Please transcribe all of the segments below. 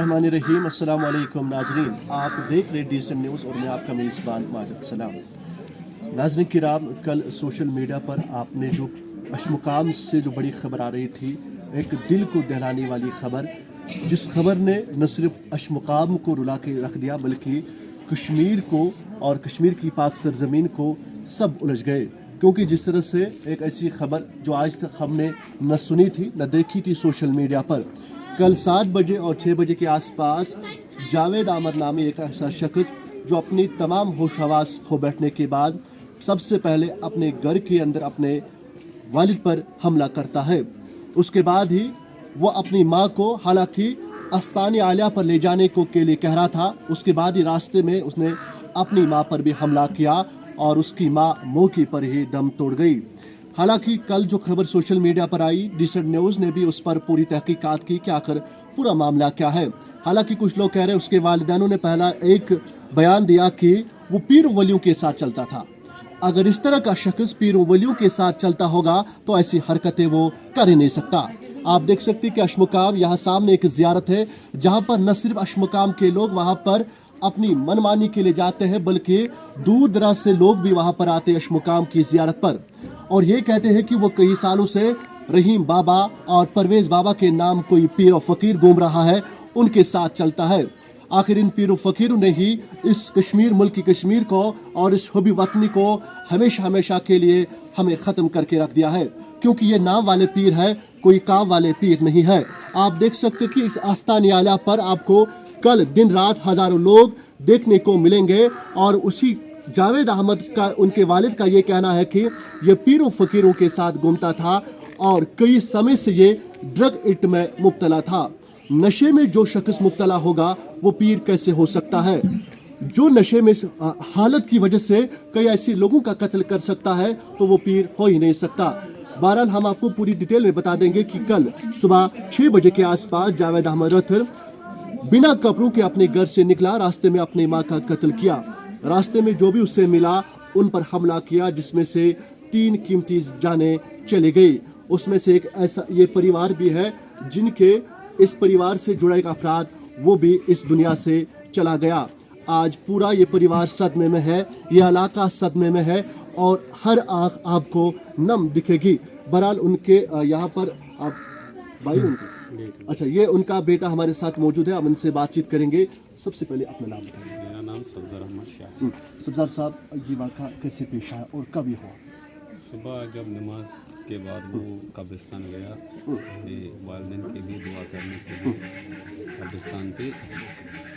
बिस्मिल्लाहिर्रहमानिर्रहीम। अस्सलाम वालेकुम नाजरीन, आप देख रहे डीसेंट न्यूज़ और मैं आपका मेज़बान माजिद सलाम। नाजरीन किराम, कल सोशल मीडिया पर आपने जो अशमुकाम से जो बड़ी खबर आ रही थी, एक दिल को दहलाने वाली खबर, जिस खबर ने न सिर्फ अशमुकाम को रुला के रख दिया बल्कि कश्मीर को और कश्मीर की पाक सरजमीन को सब उलझ गए। क्योंकि जिस तरह से एक ऐसी खबर जो आज तक हमने न सुनी थी न देखी थी सोशल मीडिया पर, कल 7 बजे और 6 बजे के आसपास जावेद अहमद नामी एक ऐसा शख्स जो अपनी तमाम होश हवास खो बैठने के बाद सबसे पहले अपने घर के अंदर अपने वालिद पर हमला करता है। उसके बाद ही वो अपनी माँ को हालांकि अस्तानी आलिया पर ले जाने को के लिए कह रहा था, उसके बाद ही रास्ते में उसने अपनी माँ पर भी हमला किया और उसकी माँ मौके पर ही दम तोड़ गई। हालांकि कल जो खबर सोशल मीडिया पर आई, डीसेंट न्यूज़ ने भी उस पर पूरी तहकीकात की कि आखिर पूरा मामला क्या है। हालांकि कुछ लोग कह रहे हैं उसके वालिदैनों ने पहला एक बयान दिया कि वो पीर वलियों के साथ चलता था। अगर इस तरह का शख्स पीर वलियों के साथ चलता होगा तो ऐसी हरकतें वो कर ही नहीं सकता। आप देख सकते हैं कि अशमुकाम यहाँ सामने एक ज़ियारत है जहाँ पर न सिर्फ अशमुकाम के लोग वहाँ पर अपनी मनमानी के लिए जाते हैं बल्कि दूर दराज से लोग भी वहाँ पर आते हैं अशमुकाम की ज़ियारत पर, और ये कहते हैं कि वो कई सालों से रहीम बाबा और परवेज़ बाबा के नाम कोई पीर और फ़कीर घूम रहा है, उनके साथ चलता है। आखिर इन पीर फ़कीरों ने ही इस कश्मीर मुल्क की कश्मीर को और इस हुबी वतनी को हमेशा हमेशा के लिए हमें ख़त्म करके रख दिया है, क्योंकि ये नाम वाले पीर है, कोई काम वाले पीर नहीं है। आप देख सकते कि इस आस्तानी आलिया पर आपको कल दिन रात हज़ारों लोग देखने को मिलेंगे, और उसी जावेद अहमद का उनके वालिद का ये कहना है कि ये पीरों फ़कीरों के साथ घूमता था और कई समय से ये ड्रग इट में मुब्तला था। नशे में जो शख्स मुब्तला होगा वो पीर कैसे हो सकता है? जो नशे में हालत की वजह से कई ऐसे लोगों का कत्ल कर सकता है तो वो पीर हो ही नहीं सकता। बहरहाल हम आपको पूरी डिटेल में बता देंगे कि कल सुबह 6 बजे के आसपास जावेद अहमद रथर बिना कपड़ों के अपने घर से निकला, रास्ते में अपनी माँ का कत्ल किया। रास्ते में जो भी उससे मिला उन पर हमला किया, जिसमें से 3 कीमती जानें चली गई। उसमें से एक ऐसा ये परिवार भी है जिनके इस परिवार से जुड़ा एक अफराद वो भी इस दुनिया से चला गया। आज पूरा ये परिवार सदमे में है, ये इलाका सदमे में है और हर आँख आपको नम दिखेगी। बहरहाल उनके यहाँ पर आप भाई उनके अच्छा, ये उनका बेटा हमारे साथ मौजूद है, हम उनसे बातचीत करेंगे। सबसे पहले अपना नाम बताइए। मेरा नाम सब्ज़ार अहमद शाह। सब्ज़ार साहब, ये वाक़ा कैसे पेश आया और कब ये हुआ? सुबह जब नमाज के बाद वो कब्रिस्तान गया अपने वालिदैन के लिए दुआ करने के लिए कब्रिस्तान पे,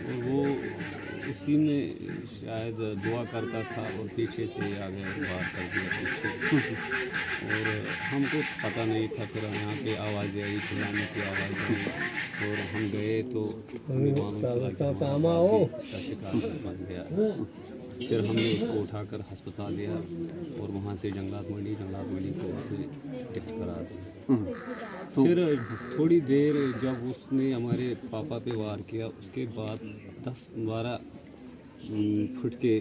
और वो उसी में शायद दुआ करता था और पीछे से आ गया, वार कर दिया पीछे, और हमको पता नहीं था। फिर यहाँ पे आवाज़ें आई, चिल्लाने की आवाज़ आई और हम गए तो हमें मालूम चला कि इसका शिकार बन गया। फिर हमने उसको उठाकर अस्पताल दिया और वहाँ से जंगलात मंडी को उसने टेस्ट करा दिया। फिर थोड़ी देर जब उसने हमारे पापा पे वार किया, उसके बाद 10-12 फुट के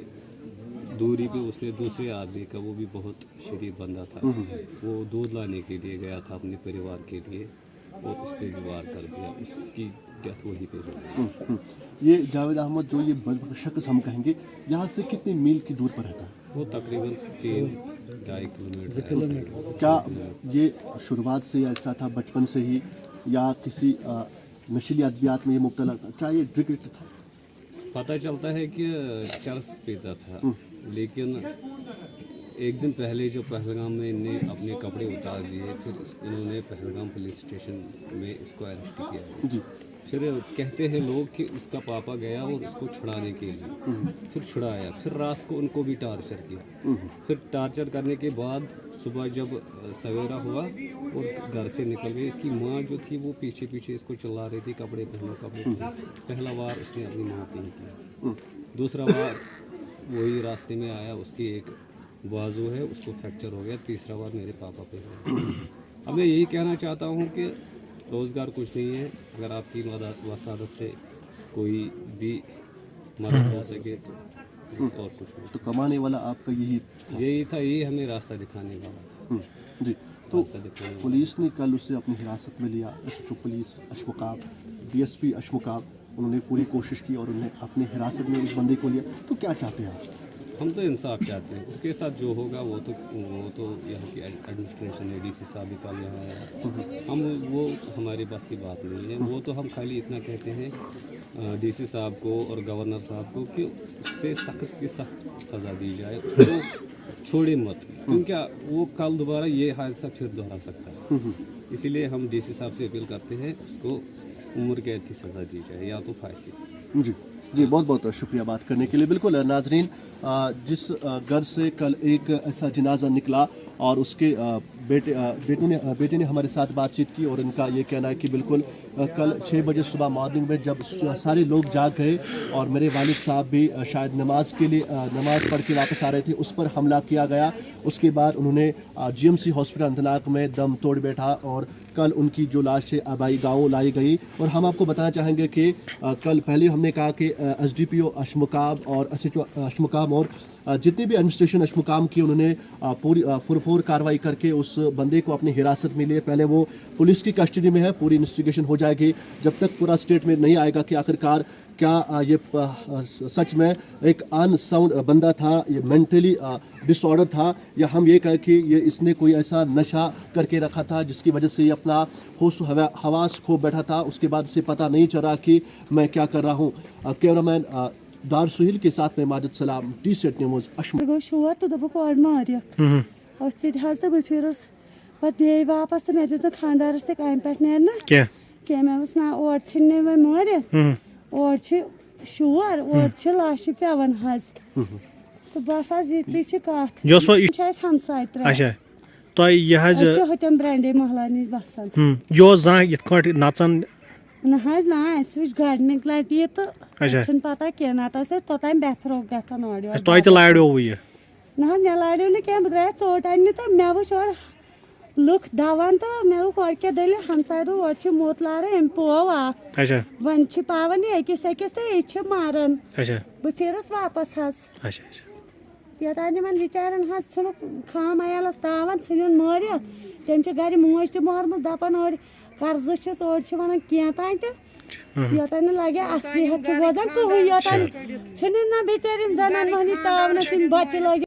दूरी पे उसने दूसरे आदमी का, वो भी बहुत शरीफ बंदा था, वो दूध लाने के लिए गया था अपने परिवार के लिए, और उस पर भी वार कर दिया, उसकी डेथ वहीं पे हो गई। ये जावेद अहमद जो ये शख्स हम कहेंगे, यहाँ से कितने मील की दूर पर रहता है? वो तकरीबन 3-2.5 किलोमीटर। क्या ये शुरुआत से ऐसा था, बचपन से ही, या किसी नशीली अद्वियात में ये मुब्तला था? क्या ये ड्रग एडिक्ट था? पता चलता है कि चरस पीता था, लेकिन एक दिन पहले जो पहलगाम में इन्हें अपने कपड़े उतार दिए, फिर इन्होंने पहलगाम पुलिस स्टेशन में इसको अरेस्ट किया जी। फिर कहते हैं लोग कि इसका पापा गया और इसको छुड़ाने के लिए, फिर छुड़ाया, फिर रात को उनको भी टार्चर किया। फिर टार्चर करने के बाद सुबह जब सवेरा हुआ और घर से निकल गए, इसकी माँ जो थी वो पीछे पीछे इसको चिल्ला रही थी, कपड़े पहनो कपड़े पहनो। पहला बार उसने अपनी माँ पे ही किया, दूसरा बार वही रास्ते में आया, उसकी एक बाजू है उसको फ्रैक्चर हो गया, तीसरा बार मेरे पापा पे हुआ। अब मैं यही कहना चाहता हूँ कि रोज़गार कुछ नहीं है, अगर आपकी वसादत से कोई भी मदद हो सके तो और कुछ नहीं। तो कमाने वाला आपका यही था, यही हमें रास्ता दिखाने वाला था। जी। तो पुलिस ने कल उसे अपनी हिरासत में लिया, SHO police Aishmuqam, DSP Aishmuqam, उन्होंने पूरी कोशिश की और उन्हें अपनी हिरासत में उस बंदे को लिया, तो क्या चाहते हैं आप? हम तो इंसाफ चाहते हैं, उसके साथ जो होगा वो तो यहाँ की एडमिनिस्ट्रेशन है, डीसी साहब भी कल यहाँ आया, हम वो हमारे पास की बात नहीं है। वो तो हम खाली इतना कहते हैं डीसी साहब को और गवर्नर साहब को कि उससे सख्त की सख्त सज़ा दी जाए, उसको छोड़े मत, क्योंकि वो कल दोबारा ये हादसा फिर दोहरा सकता है। इसीलिए हम डीसी साहब से अपील करते हैं उसको उम्र कैद की सज़ा दी जाए या तो फांसी। जी जी, बहुत बहुत शुक्रिया बात करने के लिए। बिल्कुल नाजरीन, जिस घर से कल एक ऐसा जनाजा निकला और उसके बेटे ने हमारे साथ बातचीत की और इनका ये कहना है कि बिल्कुल कल 6 बजे सुबह मॉर्निंग में जब सारे लोग जाग गए और मेरे वालिद साहब भी शायद नमाज के लिए नमाज पढ़ के वापस आ रहे थे, उस पर हमला किया गया। उसके बाद उन्होंने जीएमसी हॉस्पिटल अनंतनाग में दम तोड़ बैठा और कल उनकी जो लाश है आबाई गाँव लाई गई। और हम आपको बताना चाहेंगे कि कल पहले हमने कहा कि एसडीपीओ अशमुकाम और एसएचओ अशमुकाम और जितनी भी एडमिनिस्ट्रेशन अशमुकाम की, उन्होंने पूरी फुरफोर कार्रवाई करके उस बंदे को अपनी हिरासत में लिए। पहले वो पुलिस की कस्टडी में है, पूरी इन्वेस्टिगेशन हो जाएगी जब तक पूरा स्टेट में नहीं आएगा कि आखिरकार क्या ये सच में एक अनसाउंड बंदा था, ये मेंटली डिसऑर्डर था, या हम ये कहें कि ये इसने कोई ऐसा नशा करके रखा था जिसकी वजह से ये अपना होश हवास खो बैठा था। उसके बाद इसे पता नहीं चला कि मैं क्या कर रहा हूँ। कैमरामैन दार सुहेल के साथ में माजिद सलाम, टी-सेट न्यूज़ अशमुक। शोर तो दोपक और मारिक और तो बह फिरस पत् बे वापस तो मे दित खानदारस तक अम पे नेरना क्या मे ना और छे वो मारिक और शोर और लाश पेवन हज तो बस ये कत हमसाय त्रे हतम ब्रांडे महला नश बसान नचन ना वुच गडनिक लटि तो पता कह ना तोतान बेफरोक गो ना मे लाड़ो ना क्या बह द्रास चोट अन्य तो मे वुच और लुक दवान तो मे वो क्या दल हमसाय दो मोत लारे अम पो वन पावन अकिस तो ये मारन बह फिरस वापस हज योतान बिचारन खाम अयालस तावन इन मारित तम गर मोज तो मारम दपान और कर्ज और वन क्या तान योतान लगे असलियत रोजान कहूँ योतान ना बिचार जनान महनी तावन बच्चे लगे।